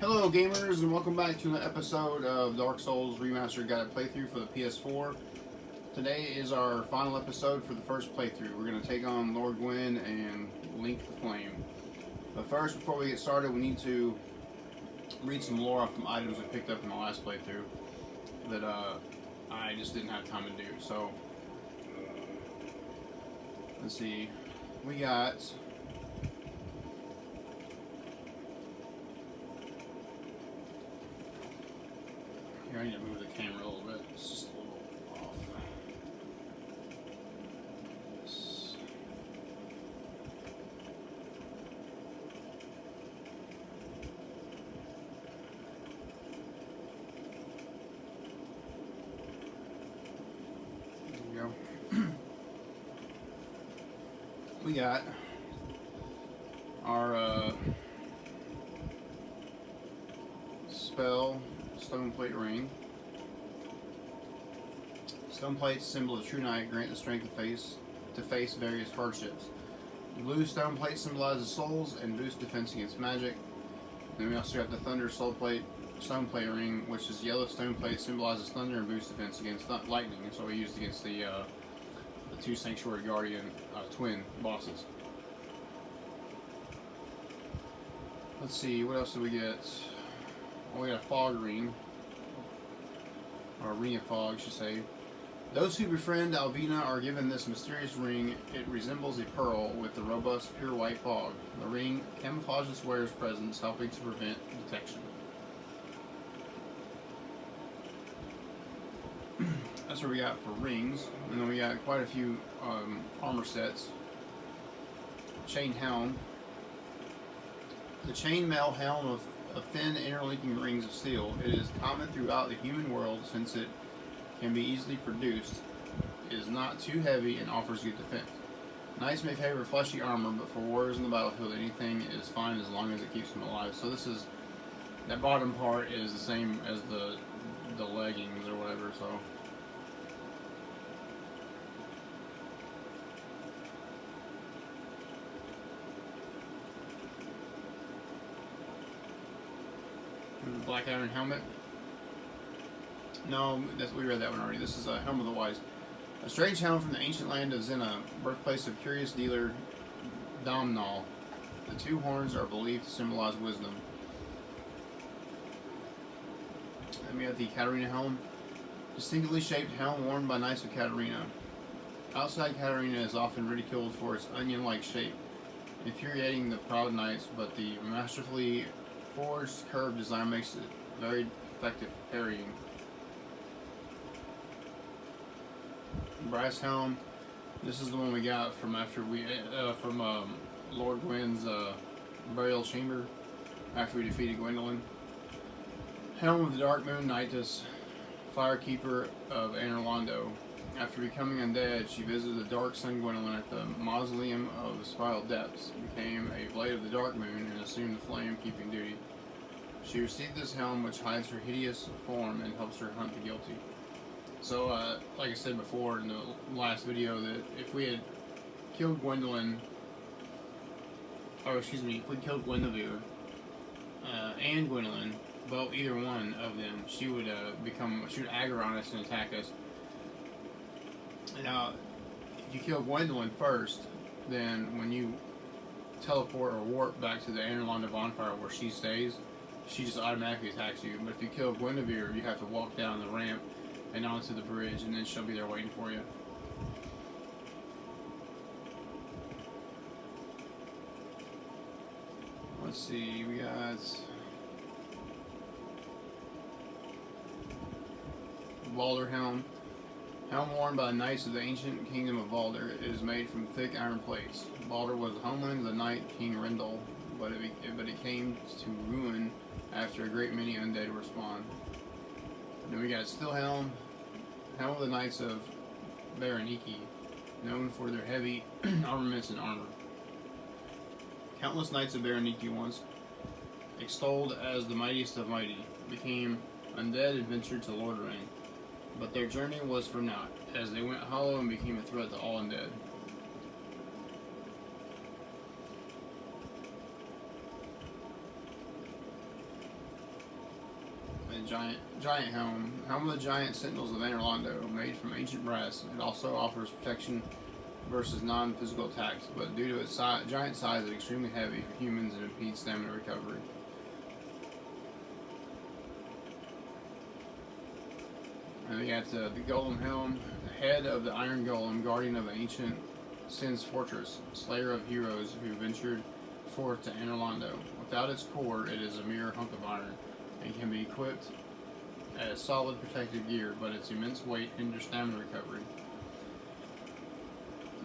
Hello gamers and welcome back to an episode of Dark Souls Remastered Guided Playthrough for the PS4. Today is our final episode for the first playthrough. We're going to take on Lord Gwyn and Link the Flame. But first, before we get started, we need to read some lore off some items we picked up in the last playthrough that I just didn't have time to do. So, let's see. We got... Here, I need to move the camera a little bit. It's just a little off. There we go. We got our spell stone plate ring. Stone plates, symbol of true knight, grant the strength to face various hardships. The blue stone plate symbolizes souls and boosts defense against magic. Then we also got the thunder stone plate ring, which is yellow stone plate, symbolizes thunder and boosts defense against lightning. So we used against the two sanctuary guardian twin bosses. Let's see, what else do we get? Oh, we got a fog ring. Or a ring of fog, I should say. Those who befriend Alvina are given this mysterious ring. It resembles a pearl with the robust, pure white fog. The ring camouflages wearer's presence, helping to prevent detection. That's what we got for rings. And then we got quite a few armor sets. Chain helm. The chainmail helm of thin interlinking rings of steel. It is common throughout the human world since it can be easily produced. It is not too heavy and offers good defense. Knights may favor fleshy armor, but for warriors in the battlefield, anything is fine as long as it keeps them alive. So this is, that bottom part is the same as the leggings or whatever, so. Black iron helmet. No, we read that one already. This is a Helm of the Wise. A strange helm from the ancient land of Zena, birthplace of curious dealer Domnall. The two horns are believed to symbolize wisdom. Then we have the Katarina helm. Distinctively shaped helm worn by knights of Katarina. Outside Katarina is often ridiculed for its onion-like shape, infuriating the proud knights, but the masterfully forged curved design makes it very effective for parrying. Brass helm. This is the one we got from after we Lord Gwyn's burial chamber after we defeated Gwendolyn. Helm of the Dark Moon Knightess, Firekeeper of Anorlando. After becoming undead, she visited the Dark Sun Gwendolyn at the Mausoleum of the Spiral Depths, became a Blade of the Dark Moon, and assumed the flame keeping duty. She received this helm, which hides her hideous form and helps her hunt the guilty. So, like I said before in the last video, that if we had killed Gwendolyn, or excuse me, if we killed Guinevere and Gwendolyn, both either one of them, she would aggro on us and attack us. Now, if you kill Gwendolyn first, then when you teleport or warp back to the Anorlando bonfire where she stays, she just automatically attacks you. But if you kill Guinevere, you have to walk down the ramp and onto the bridge, and then she'll be there waiting for you. Let's see, we got Balder helm. Helm worn by the knights of the ancient kingdom of Balder. It is made from thick iron plates. Balder was the homeland of the knight King Rendel, but it came to ruin after a great many undead were spawned. Then we got Steel helm. Helm of the Knights of Bereniki, known for their heavy armaments and armor. Countless knights of Bereniki, once extolled as the mightiest of mighty, became undead and ventured to Lordaeron. But their journey was for naught, as they went hollow and became a threat to all undead. a giant helm of the giant sentinels of Anorlando, made from ancient brass. It also offers protection versus non-physical attacks, but due to its giant size, it's extremely heavy for humans and impedes stamina recovery. And we got the Golem Helm, the head of the Iron Golem, guardian of the ancient Sin's fortress, slayer of heroes who ventured forth to Anorlando. Without its core, it is a mere hunk of iron, and can be equipped as solid protective gear, but its immense weight hinders stamina recovery.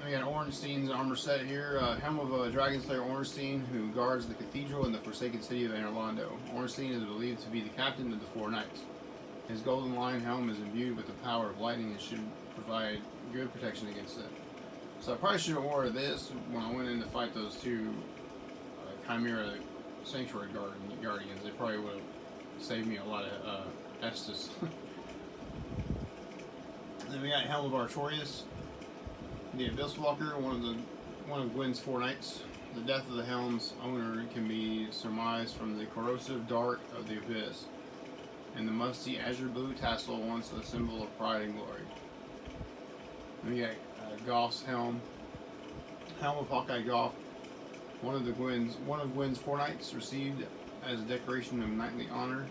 We got Ornstein's armor set here. Helm of Dragon Slayer Ornstein, who guards the cathedral in the Forsaken City of Anorlando. Ornstein is believed to be the captain of the Four Knights. His golden lion helm is imbued with the power of lightning and should provide good protection against it. So I probably should have worn this when I went in to fight those two Chimera Sanctuary Guardians. They probably would have saved me a lot of Estus. Then we got Helm of Artorias, the Abyss Walker, one of Gwyn's Four Knights. The death of the helm's owner can be surmised from the corrosive dark of the abyss, and the musty azure blue tassel, once a symbol of pride and glory. Then we got Goff's helm of Hawkeye Goff, one of Gwyn's Four Knights, received as a decoration of knightly honor.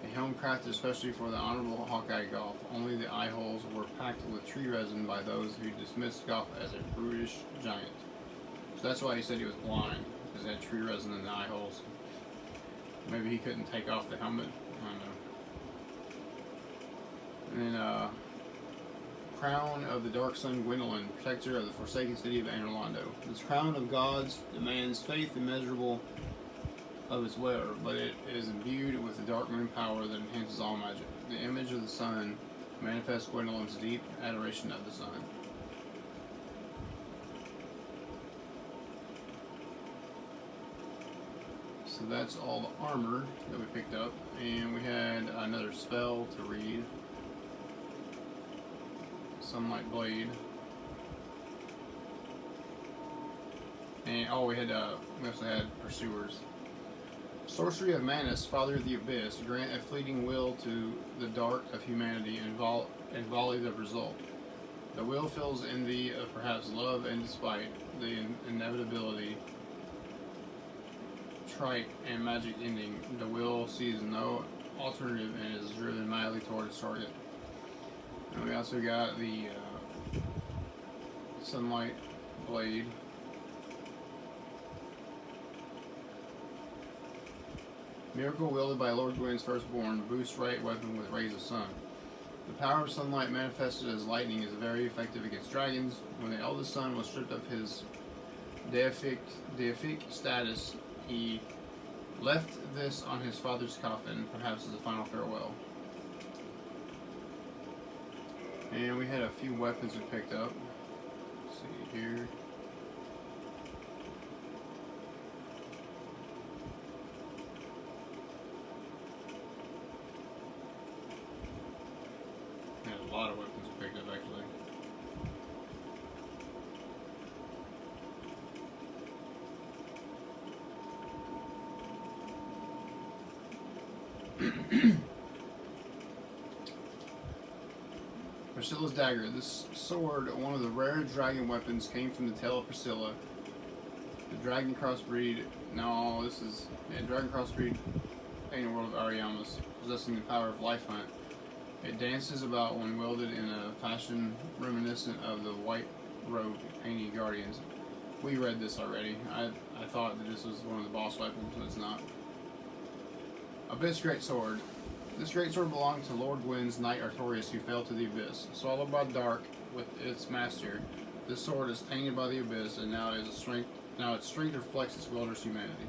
A helm crafted especially for the honorable Hawkeye Goff. Only the eye holes were packed with tree resin by those who dismissed Goff as a brutish giant. So that's why he said he was blind, because he had tree resin in the eye holes. Maybe he couldn't take off the helmet. I don't know. And then Crown of the Dark Sun Gwendolyn, protector of the Forsaken City of Anorlando. This crown of gods demands faith immeasurable of its wearer, but it is imbued with the dark moon power that enhances all magic. The image of the sun manifests Gwendolyn's deep adoration of the sun. So that's all the armor that we picked up, and we had another spell to read. Sunlight Blade. And we also had Pursuers. Sorcery of Manus, Father of the Abyss, grant a fleeting will to the dark of humanity and volley the result. The will fills envy of perhaps love, and despite the inevitability, trite and magic ending, the will sees no alternative and is driven madly toward its target. And we also got the Sunlight Blade. Miracle wielded by Lord Gwyn's firstborn, boosts right weapon with rays of sun. The power of sunlight manifested as lightning is very effective against dragons. When the eldest son was stripped of his deific status, he left this on his father's coffin, perhaps as a final farewell. And we had a few weapons we picked up. Let's see here. We had a lot of weapons we picked up actually. Priscilla's Dagger. This sword, one of the rare dragon weapons, came from the tail of Priscilla. The dragon crossbreed. No, this is dragon crossbreed in the world of Ariamus, possessing the power of Life Hunt. It dances about when wielded in a fashion reminiscent of the white-robed painted guardians. We read this already. I thought that this was one of the boss weapons, but it's not. Abyss Greatsword. This greatsword belonged to Lord Gwyn's knight Artorias, who fell to the abyss. Swallowed by the dark with its master, this sword is tainted by the abyss, and now its strength reflects its wielder's humanity.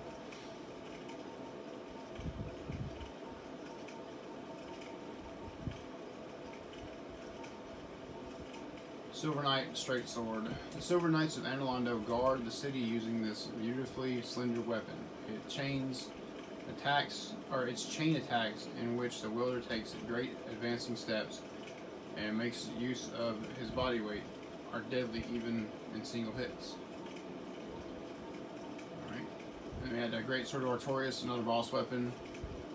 Silver Knight Straight Sword. The Silver Knights of Anorlando guard the city using this beautifully slender weapon. Its chain attacks, in which the wielder takes great advancing steps and makes use of his body weight, are deadly even in single hits. Alright. And we had a Great Sword of Artorias, another boss weapon.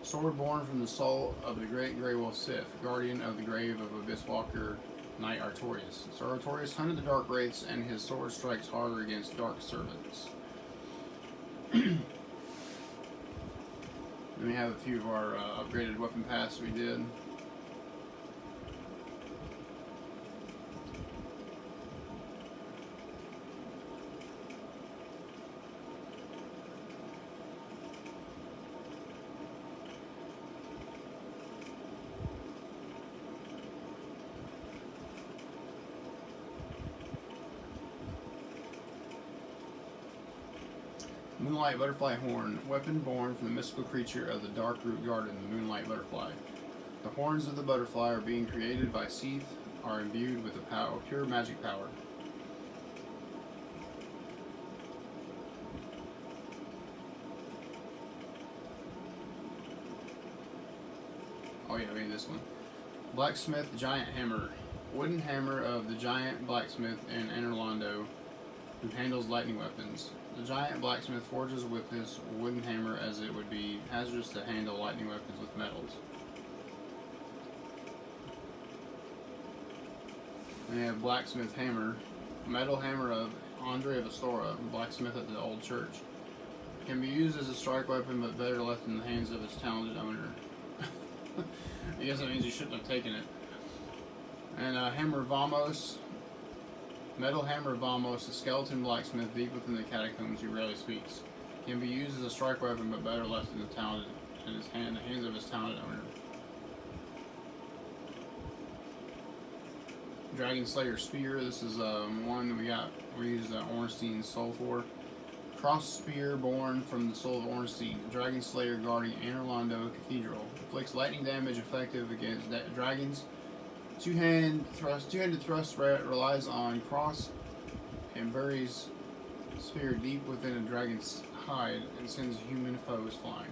Sword born from the soul of the great Grey Wolf Sith, guardian of the grave of Abyss Walker Knight Artorias. So Artorias hunted the Dark Wraiths, and his sword strikes harder against Dark Servants. Then we have a few of our upgraded weapon paths we did. Moonlight Butterfly Horn, weapon born from the mystical creature of the Dark Root Garden, the Moonlight Butterfly. The horns of the butterfly are being created by Seath, are imbued with the power, pure magic power. Oh yeah, I mean this one. Blacksmith Giant Hammer, wooden hammer of the giant blacksmith in Anorlando, who handles lightning weapons. The giant blacksmith forges with his wooden hammer, as it would be hazardous to handle lightning weapons with metals. And we have Blacksmith Hammer, metal hammer of Andre of Astora, blacksmith at the Old Church. Can be used as a strike weapon, but better left in the hands of its talented owner. I guess that means you shouldn't have taken it. And Hammer Vamos, metal hammer Vamos, a skeleton blacksmith deep within the catacombs who rarely speaks. Can be used as a strike weapon, but better left in the hands of his talented owner. Dragon Slayer Spear. This is one that we used Ornstein's soul for. Cross Spear born from the soul of Ornstein. Dragon Slayer guarding Anorlando Cathedral. Inflicts lightning damage effective against dragons. Two-handed thrust relies on cross and buries spear deep within a dragon's hide and sends human foes flying.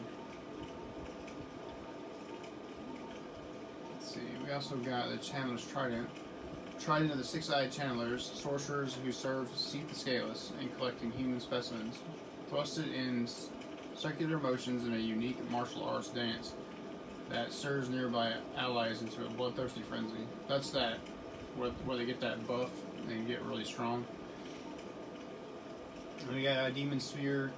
Let's see, we also got the Channeler's Trident. Trident of the Six-Eyed Channelers, sorcerers who serve Seath the Scaleless in collecting human specimens. Thrusted in circular motions in a unique martial arts dance that stirs nearby allies into a bloodthirsty frenzy. That's that, where they get that buff and get really strong. And we got a Demon Sphere,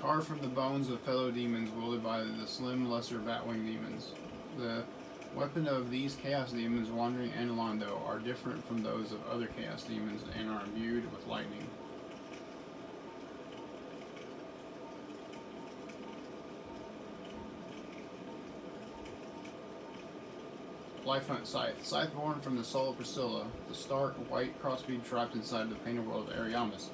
carved from the bones of fellow demons wielded by the slim, lesser Batwing demons. The weapon of these Chaos Demons wandering Anorlando are different from those of other Chaos Demons and are imbued with lightning. Life-Hunt Scythe. Scythe born from the soul of Priscilla, the stark, white crossbeam trapped inside the painted world of Ariamis.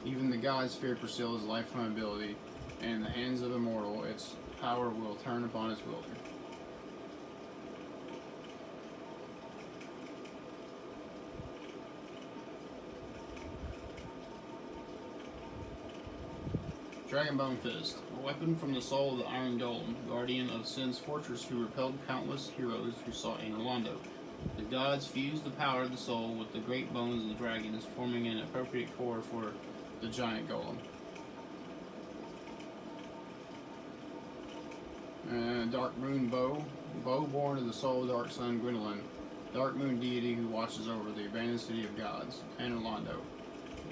Even the gods feared Priscilla's life-hunt ability, and in the hands of a mortal, its power will turn upon its wielder. Dragonbone Fist, a weapon from the soul of the Iron Golem, guardian of Sin's fortress who repelled countless heroes who sought Anorlando. The gods fused the power of the soul with the great bones of the dragons, forming an appropriate core for the giant golem. Dark Moon Bow, bow born of the soul of Dark Sun Gwendolyn, Dark Moon deity who watches over the abandoned city of gods, Anorlando.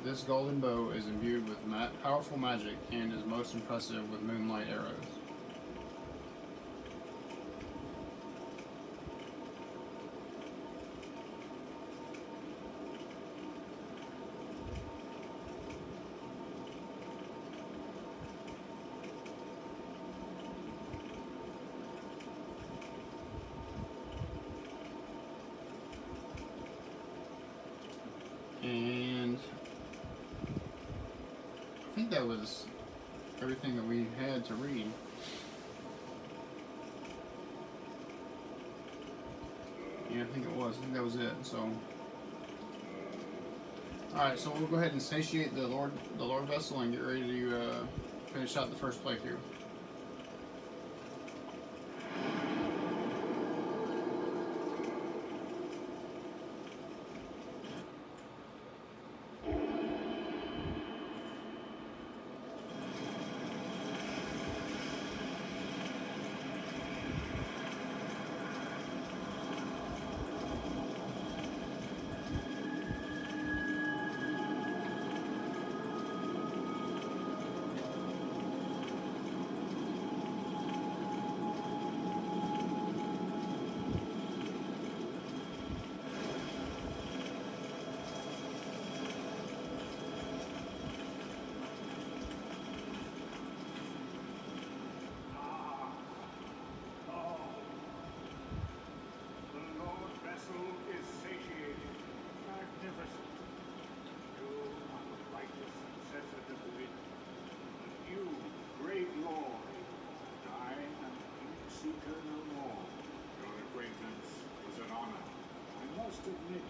This golden bow is imbued with powerful magic and is most impressive with moonlight arrows. And I think that was everything that we had to read. Yeah, I think it was. I think that was it. So, all right. So we'll go ahead and satiate the Lord Vessel and get ready to finish out the first playthrough. seeker no more. Your acquaintance is an honor. I must admit,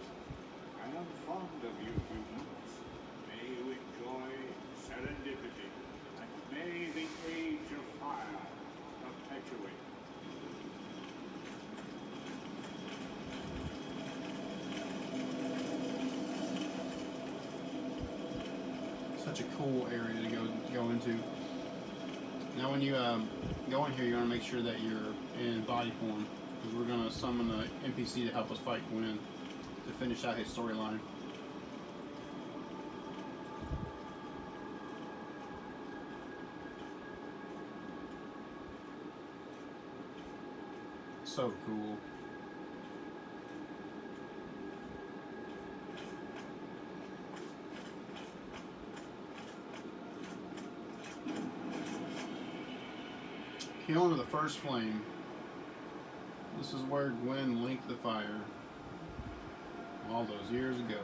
I am fond of you humans. May you enjoy serendipity, and may the age of fire perpetuate. Such a cool area to go into. Now, when you go in here, you want to make sure that you're in body form, because we're going to summon an NPC to help us fight Gwyn to finish out his storyline. So cool. Okay, on to the first flame. This is where Gwyn linked the fire all those years ago.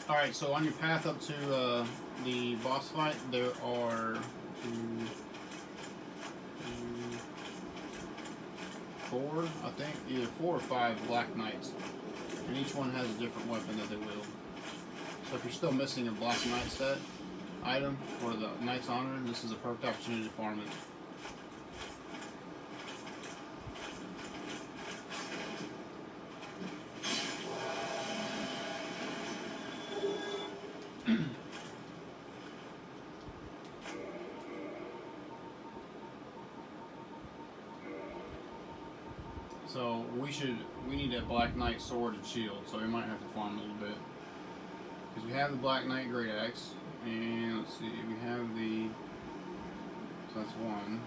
Alright, so on your path up to the boss fight, there are four, I think, either 4 or 5 Black Knights. And each one has a different weapon that they wield. So if you're still missing a Black Knight set item for the Knight's Honor, this is a perfect opportunity to farm it. So we need a Black Knight sword and shield, so we might have to farm a little bit. Because we have the Black Knight Great Axe, and let's see, we have so that's one.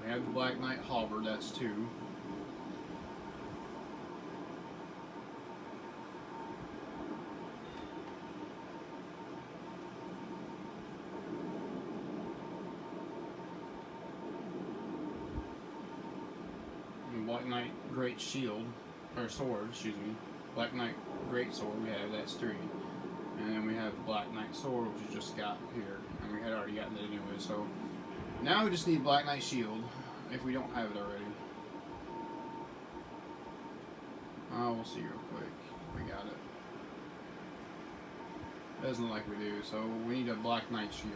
We have the Black Knight Halberd, that's 2. Black Knight Great Shield, or Sword, excuse me. Black Knight Great Sword, we have, that's 3. And then we have the Black Knight Sword, which we just got here. And we had already gotten that anyway, so. Now we just need Black Knight Shield, if we don't have it already. We'll see real quick. We got it. Doesn't look like we do, so we need a Black Knight Shield.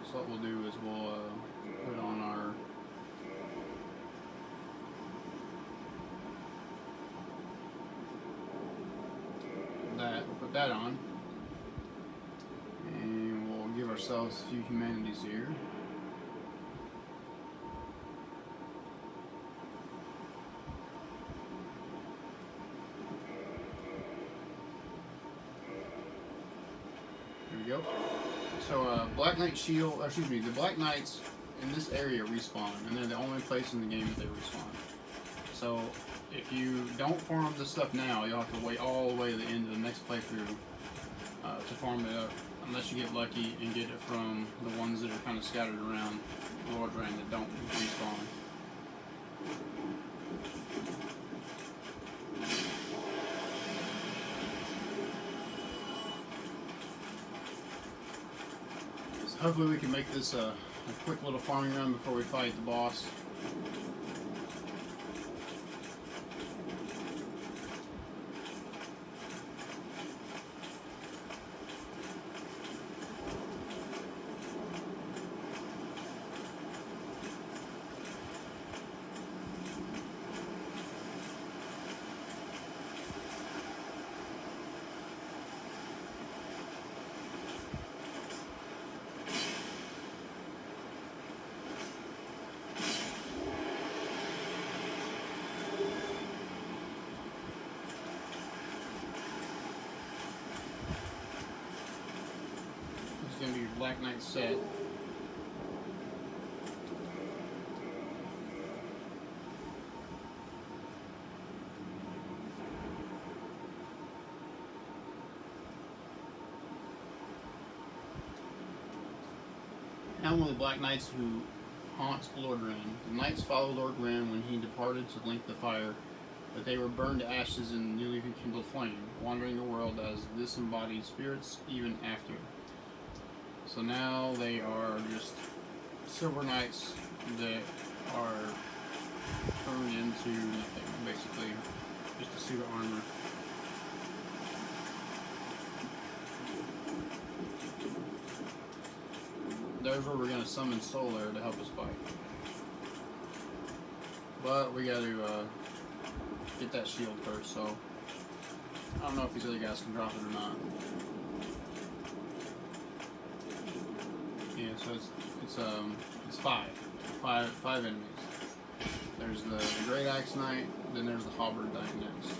So what we'll do is we'll put on our we'll put that on, and we'll give ourselves a few humanities here. There we go. So Black Knight Shield, or excuse me, the Black Knights in this area respawn, and they're the only place in the game that they respawn. So if you don't farm this stuff now, you'll have to wait all the way to the end of the next playthrough to farm it up, unless you get lucky and get it from the ones that are kind of scattered around Lordran that don't respawn. So hopefully we can make this a quick little farming run before we fight the boss. Gonna be your Black Knight set. Now one of the Black Knights who haunts Lord Ren. The knights follow Lord Ren when he departed to link the fire but they were burned to ashes in newly rekindled flame, wandering the world as disembodied spirits even after. So now they are just silver knights that are turned into nothing, basically. Just a suit of armor. There's where we're going to summon Solar to help us fight. But we got to get that shield first, so I don't know if these other guys can drop it or not. Yeah, so it's five enemies. There's the Great Axe Knight, then there's the Halberd Knight next.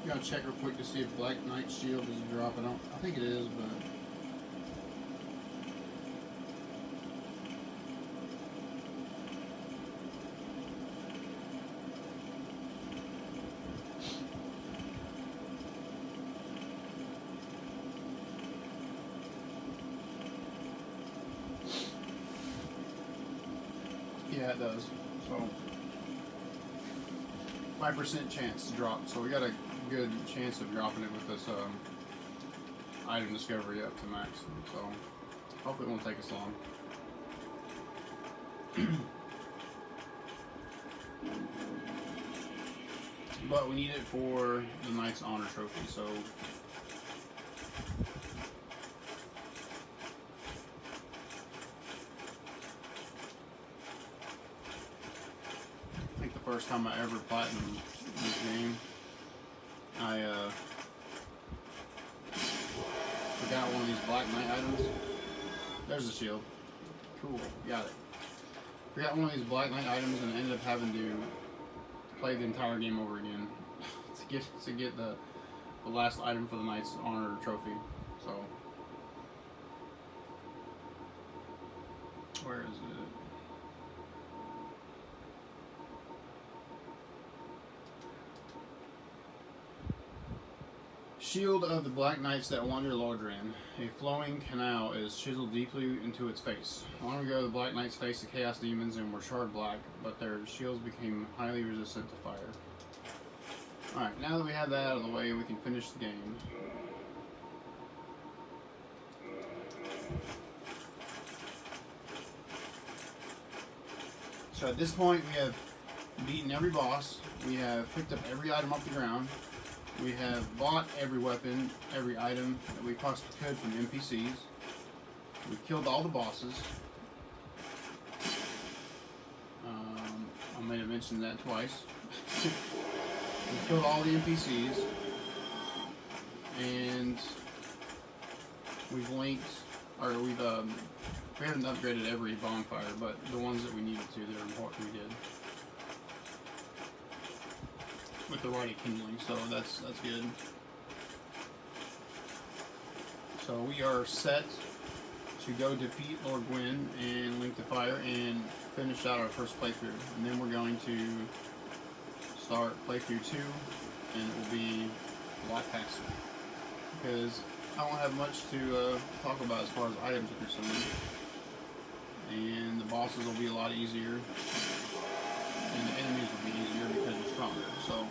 You gotta check real quick to see if Black Knight Shield is dropping. I think it is, but yeah, it does. So 5% chance to drop. So we got a good chance of dropping it with this item discovery up to max. So hopefully it won't take us long. But we need it for the Knight's Honor Trophy, so I think the first time I ever platinum this game, I forgot one of these Black Knight items. There's the shield. Cool, got it. Forgot one of these Black Knight items and ended up having to play the entire game over again to get the last item for the Knight's Honor Trophy. So where is it? Shield of the Black Knights that wander Lordran. A flowing canal is chiseled deeply into its face. Long ago, the Black Knights faced the Chaos Demons and were shard black, but their shields became highly resistant to fire. Alright, now that we have that out of the way, we can finish the game. So at this point, we have beaten every boss. We have picked up every item off the ground. We have bought every weapon, every item that we possibly could from NPCs. We've killed all the bosses. I'm may have mentioned that twice. We've killed all the NPCs, and we've linked, or we haven't upgraded every bonfire, but the ones that we needed to, they're important, we did. With the right kindling, so that's good. So we are set to go defeat Lord Gwyn and link the fire and finish out our first playthrough. And then we're going to start playthrough 2, and it will be a lot faster. Because I won't have much to talk about as far as items are concerned. And the bosses will be a lot easier. And the enemies will be easier because they're stronger. So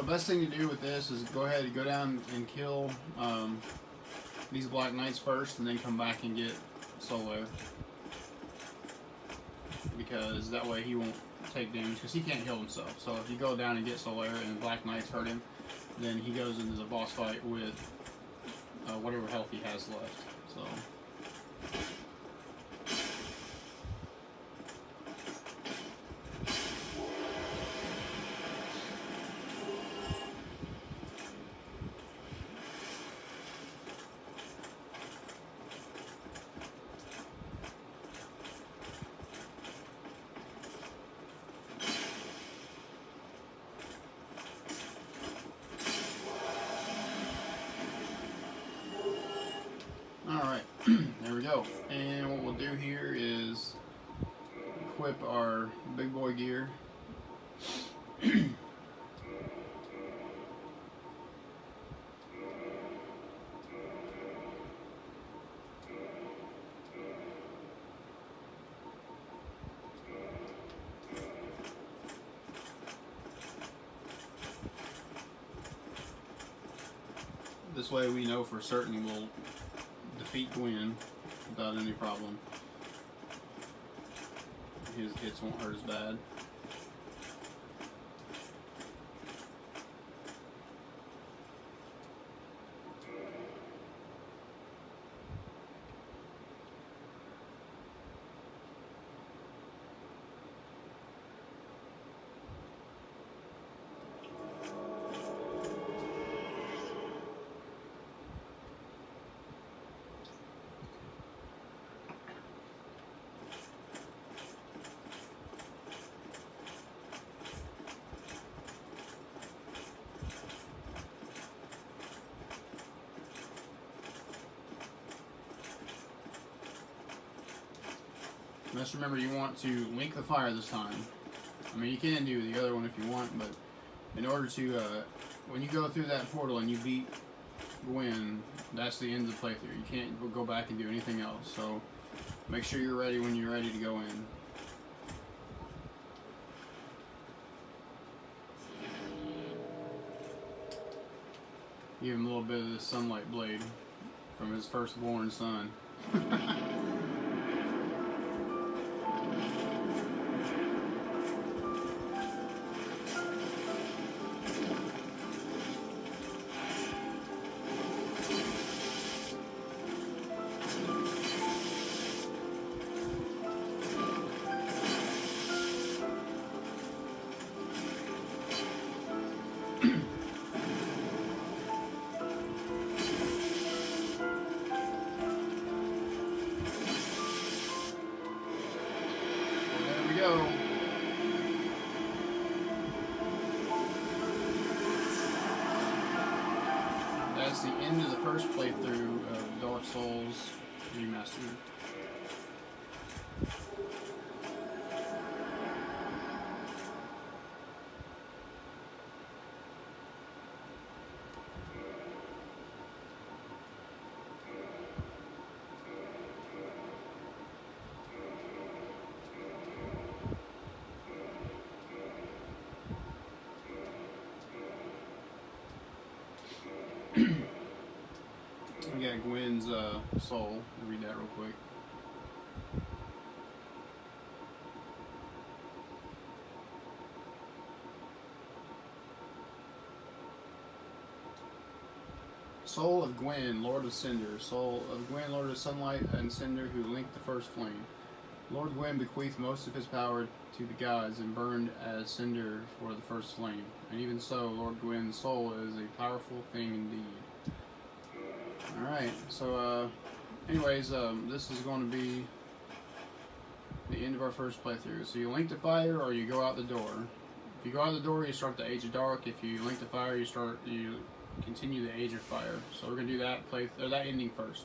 best thing to do with this is go ahead and go down and kill these Black Knights first, and then come back and get Solo. Because that way he won't take damage, because he can't heal himself. So if you go down and get Solo and Black Knights hurt him, then he goes into the boss fight with whatever health he has left. So. Alright, there we go. And what we'll do here is equip our big boy gear. This way we know for certain we'll defeat Gwyn without any problem. His hits won't hurt as bad. Just remember, you want to link the fire this time. I mean, you can do the other one if you want, but in order to, when you go through that portal and you beat Gwyn, that's the end of the playthrough. You can't go back and do anything else. So make sure you're ready when you're ready to go in. Give him a little bit of the sunlight blade from his firstborn son. Go. That's the end of the first playthrough of Dark Souls Remastered. We got Gwyn's soul. I'll read that real quick. Soul of Gwyn, Lord of Cinder. Soul of Gwyn, Lord of Sunlight and Cinder, who linked the first flame. Lord Gwyn bequeathed most of his power to the gods and burned as cinder for the first flame. And even so, Lord Gwyn's soul is a powerful thing indeed. Alright, so, anyways, this is going to be the end of our first playthrough. So you link the fire or you go out the door. If you go out the door, you start the Age of Dark. If you link the fire, you continue the Age of Fire. So we're gonna do that that ending first.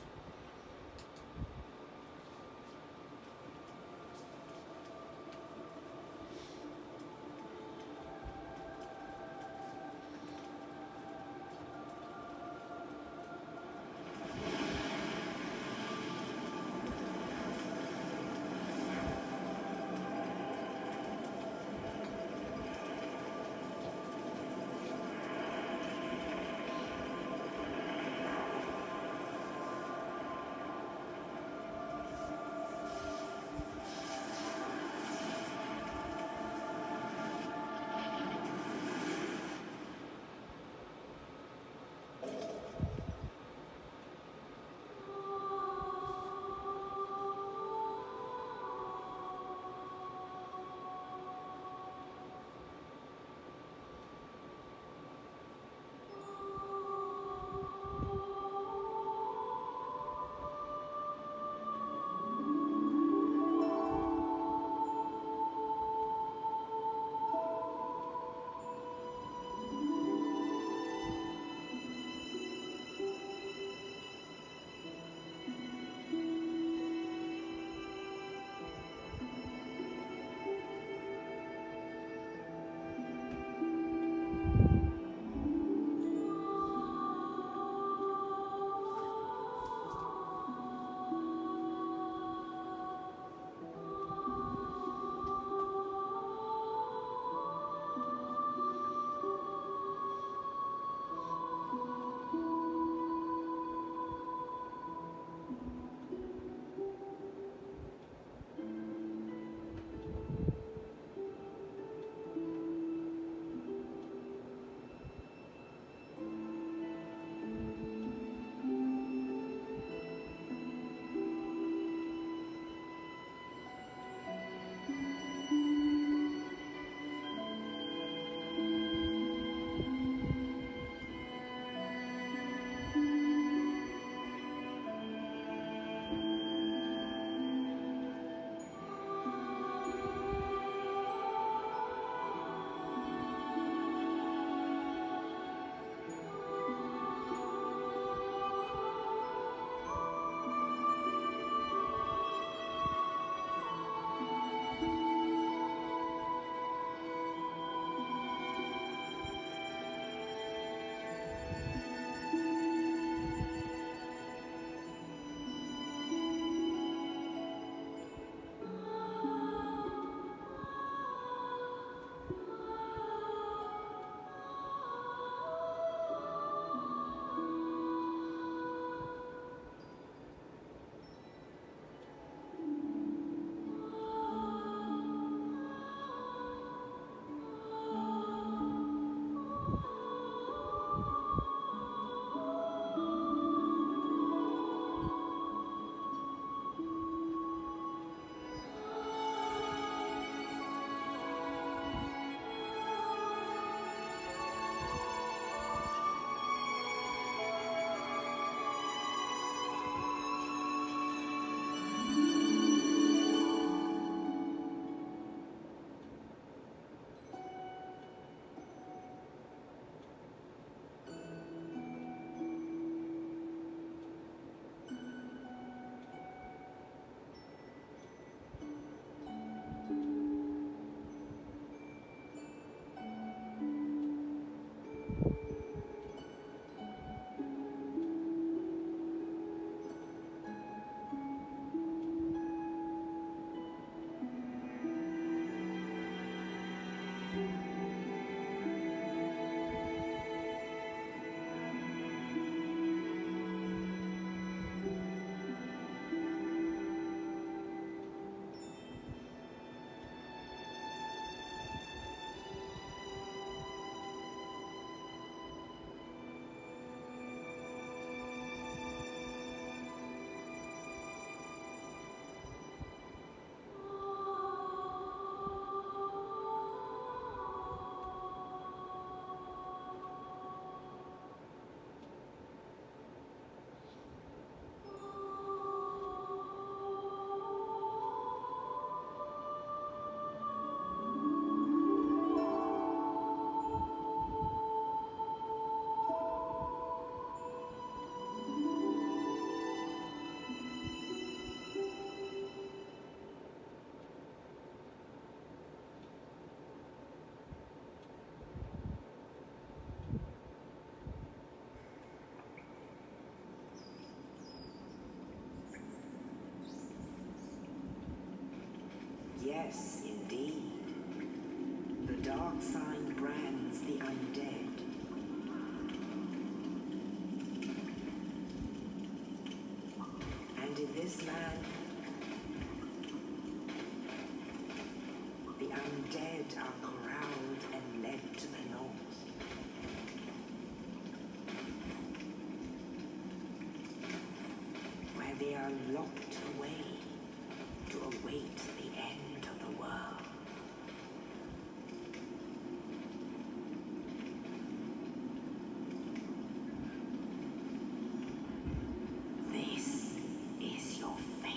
Yes, indeed. The dark sign brands the undead. And in this land, the undead are corralled and led to the north. Where they are locked away to await the end of the world. This is your fate.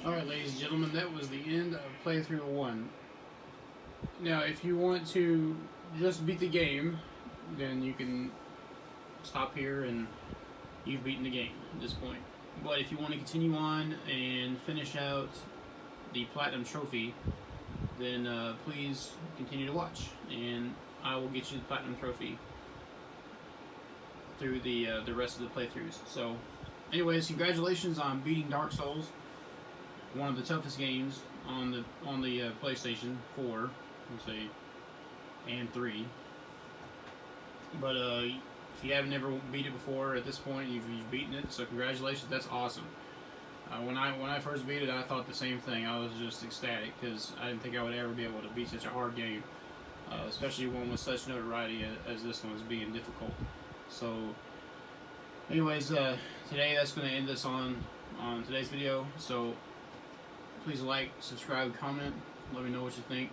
Alright, ladies and gentlemen, that was the end of playthrough 1. Now, if you want to just beat the game, then you can stop here and you've beaten the game at this point. But if you want to continue on and finish out the Platinum Trophy, then please continue to watch, and I will get you the Platinum Trophy through the rest of the playthroughs. So, anyways, congratulations on beating Dark Souls, one of the toughest games on the PlayStation 4, let's say, and 3. But if you haven't ever beat it before, at this point you've beaten it, so congratulations. That's awesome. When I first beat it, I thought the same thing. I was just ecstatic because I didn't think I would ever be able to beat such a hard game, especially one with such notoriety as this one is being difficult. So, anyways, today that's going to end us on today's video. So, please like, subscribe, comment, let me know what you think,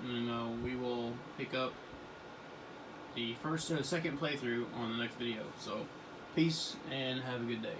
and we will pick up the first or second playthrough on the next video. So, peace and have a good day.